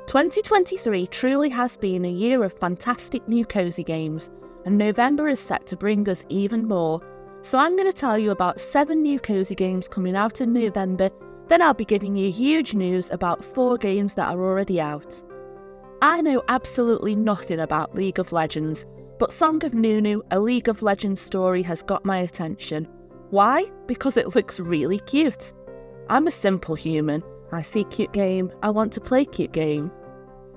2023 truly has been a year of fantastic new cozy games, and November is set to bring us even more. So I'm going to tell you about 7 new cozy games coming out in November, then I'll be giving you huge news about 4 games that are already out. I know absolutely nothing about League of Legends, but Song of Nunu, a League of Legends story, has got my attention. Why? Because it looks really cute. I'm a simple human. I see cute game, I want to play cute game.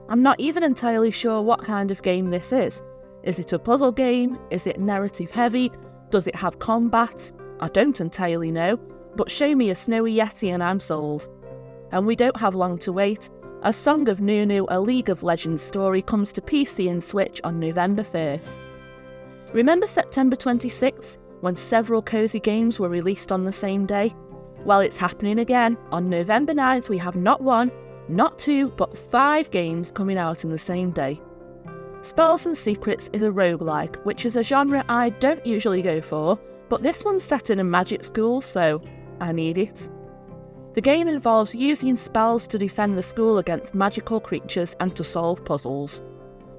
I'm not even entirely sure what kind of game this is. Is it a puzzle game? Is it narrative heavy? Does it have combat? I don't entirely know, but show me a snowy yeti and I'm sold. And we don't have long to wait, as Song of Nunu, a League of Legends story, comes to PC and Switch on November 1st. Remember September 26th, when several cozy games were released on the same day? Well, it's happening again. On November 9th we have not 1, not 2, but 5 games coming out in the same day. Spells and Secrets is a roguelike, which is a genre I don't usually go for, but this one's set in a magic school, so I need it. The game involves using spells to defend the school against magical creatures and to solve puzzles.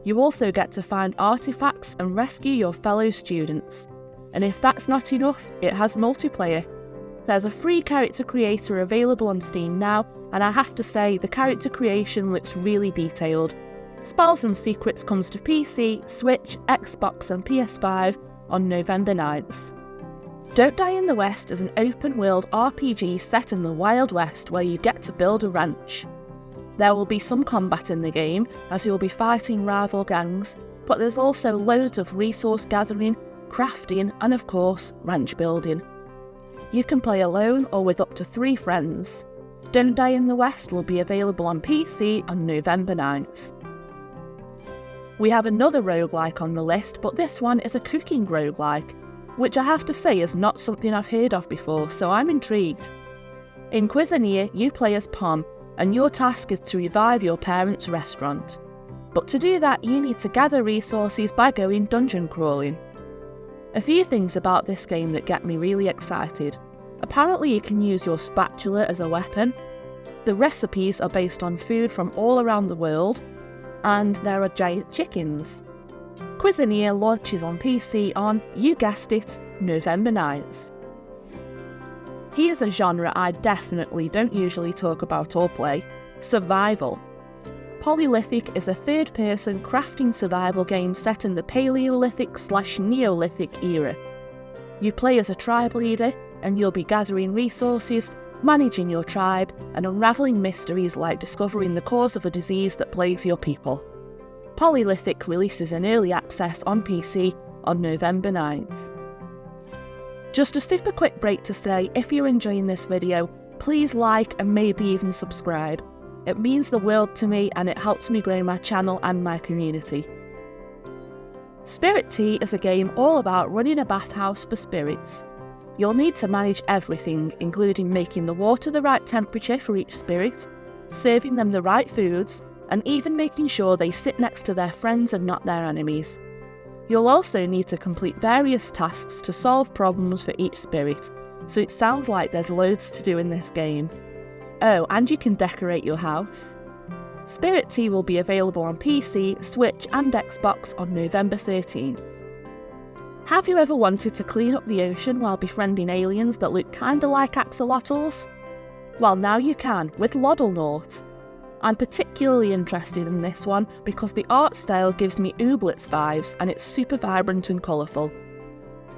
You also get to find artifacts and rescue your fellow students. And if that's not enough, it has multiplayer. There's a free character creator available on Steam now, and I have to say the character creation looks really detailed. Spells and Secrets comes to PC, Switch, Xbox and PS5 on November 9th. Don't Die in the West is an open-world RPG set in the Wild West where you get to build a ranch. There will be some combat in the game, as you'll be fighting rival gangs, but there's also loads of resource gathering, crafting and of course, ranch building. You can play alone or with up to 3 friends. Don't Die in the West will be available on PC on November 9th. We have another roguelike on the list, but this one is a cooking roguelike, which I have to say is not something I've heard of before, so I'm intrigued. In Quiser, you play as Pom, and your task is to revive your parents' restaurant. But to do that, you need to gather resources by going dungeon crawling. A few things about this game that get me really excited. Apparently you can use your spatula as a weapon. The recipes are based on food from all around the world, and there are giant chickens. Quiser launches on PC on, you guessed it, November 9th. Here's a genre I definitely don't usually talk about or play: survival. Polylithic is a third-person crafting survival game set in the Paleolithic/Neolithic era. You play as a tribe leader, and you'll be gathering resources, managing your tribe, and unravelling mysteries like discovering the cause of a disease that plagues your people. Polylithic releases in early access on PC on November 9th. Just a super quick break to say, if you're enjoying this video, please like and maybe even subscribe. It means the world to me and it helps me grow my channel and my community. Spirit Tea is a game all about running a bathhouse for spirits. You'll need to manage everything, including making the water the right temperature for each spirit, serving them the right foods, and even making sure they sit next to their friends and not their enemies. You'll also need to complete various tasks to solve problems for each spirit, so it sounds like there's loads to do in this game. Oh, and you can decorate your house. Spirit Tea will be available on PC, Switch and Xbox on November 13th. Have you ever wanted to clean up the ocean while befriending aliens that look kinda like axolotls? Well, now you can, with Loddlenaut. I'm particularly interested in this one because the art style gives me Ooblets vibes and it's super vibrant and colourful.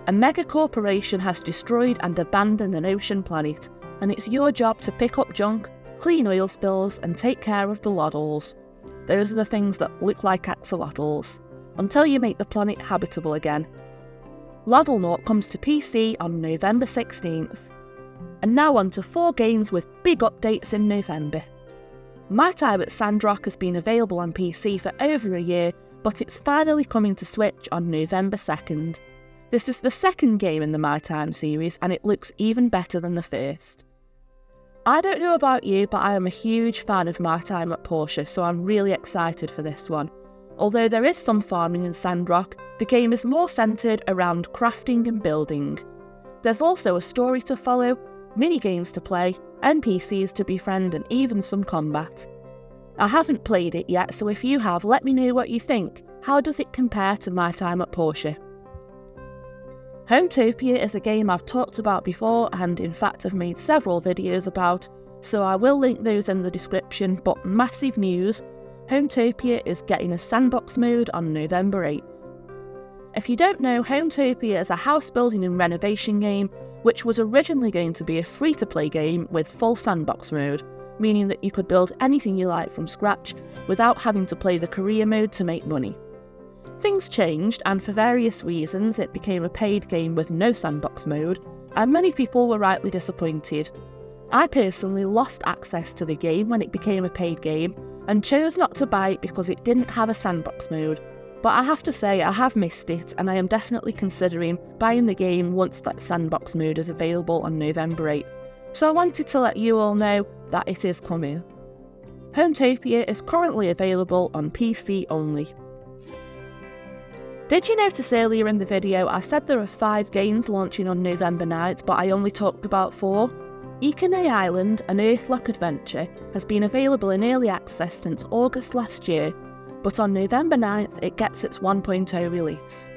A mega corporation has destroyed and abandoned an ocean planet, and it's your job to pick up junk, clean oil spills and take care of the Loddles. Those are the things that look like axolotls, until you make the planet habitable again. Loddlenaut comes to PC on November 16th. And now on to 4 games with big updates in November. My Time at Sandrock has been available on PC for over a year, but it's finally coming to Switch on November 2nd. This is the second game in the My Time series, and it looks even better than the first. I don't know about you, but I am a huge fan of My Time at Porsche, so I'm really excited for this one. Although there is some farming in Sandrock, the game is more centred around crafting and building. There's also a story to follow, mini-games to play, NPCs to befriend and even some combat. I haven't played it yet, so if you have, let me know what you think. How does it compare to my time at Porsche? Hometopia is a game I've talked about before and in fact I've made several videos about, so I will link those in the description, but massive news, Hometopia is getting a sandbox mode on November 8th. If you don't know, Hometopia is a house building and renovation game which was originally going to be a free-to-play game with full sandbox mode, meaning that you could build anything you like from scratch without having to play the career mode to make money. Things changed and for various reasons it became a paid game with no sandbox mode, and many people were rightly disappointed. I personally lost access to the game when it became a paid game and chose not to buy it because it didn't have a sandbox mode, but I have to say I have missed it and I am definitely considering buying the game once that sandbox mode is available on November 8th, so I wanted to let you all know that it is coming. Hometopia is currently available on PC only. Did you notice earlier in the video I said there are 5 games launching on November 9th, but I only talked about 4? Eon Island, an Earthlock adventure, has been available in early access since August last year, but on November 9th it gets its 1.0 release.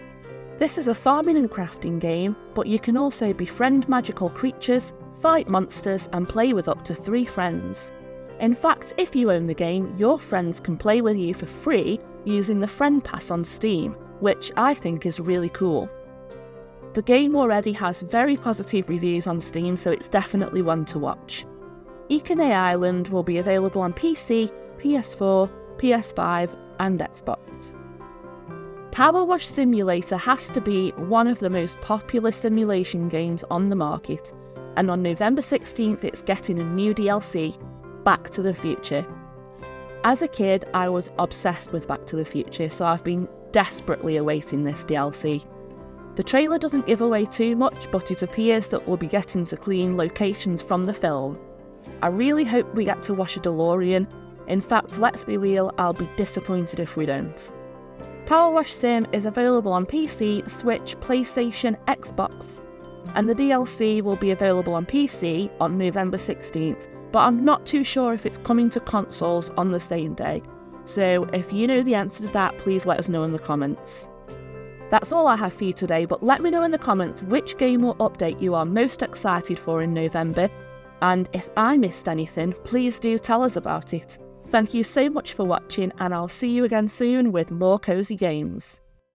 This is a farming and crafting game, but you can also befriend magical creatures, fight monsters and play with up to 3 friends. In fact, if you own the game, your friends can play with you for free using the Friend Pass on Steam, which I think is really cool. The game already has very positive reviews on Steam, so it's definitely one to watch. Eon Island will be available on PC, PS4, PS5 and Xbox. Powerwash Simulator has to be one of the most popular simulation games on the market, and on November 16th it's getting a new DLC, Back to the Future. As a kid, I was obsessed with Back to the Future, so I've been desperately awaiting this DLC. The trailer doesn't give away too much, but it appears that we'll be getting to clean locations from the film. I really hope we get to wash a DeLorean. In fact, let's be real, I'll be disappointed if we don't. Powerwash Sim is available on PC, Switch, PlayStation, Xbox, and the DLC will be available on PC on November 16th, but I'm not too sure if it's coming to consoles on the same day. So if you know the answer to that, please let us know in the comments. That's all I have for you today, but let me know in the comments which game or update you are most excited for in November, and if I missed anything, please do tell us about it. Thank you so much for watching, and I'll see you again soon with more cozy games.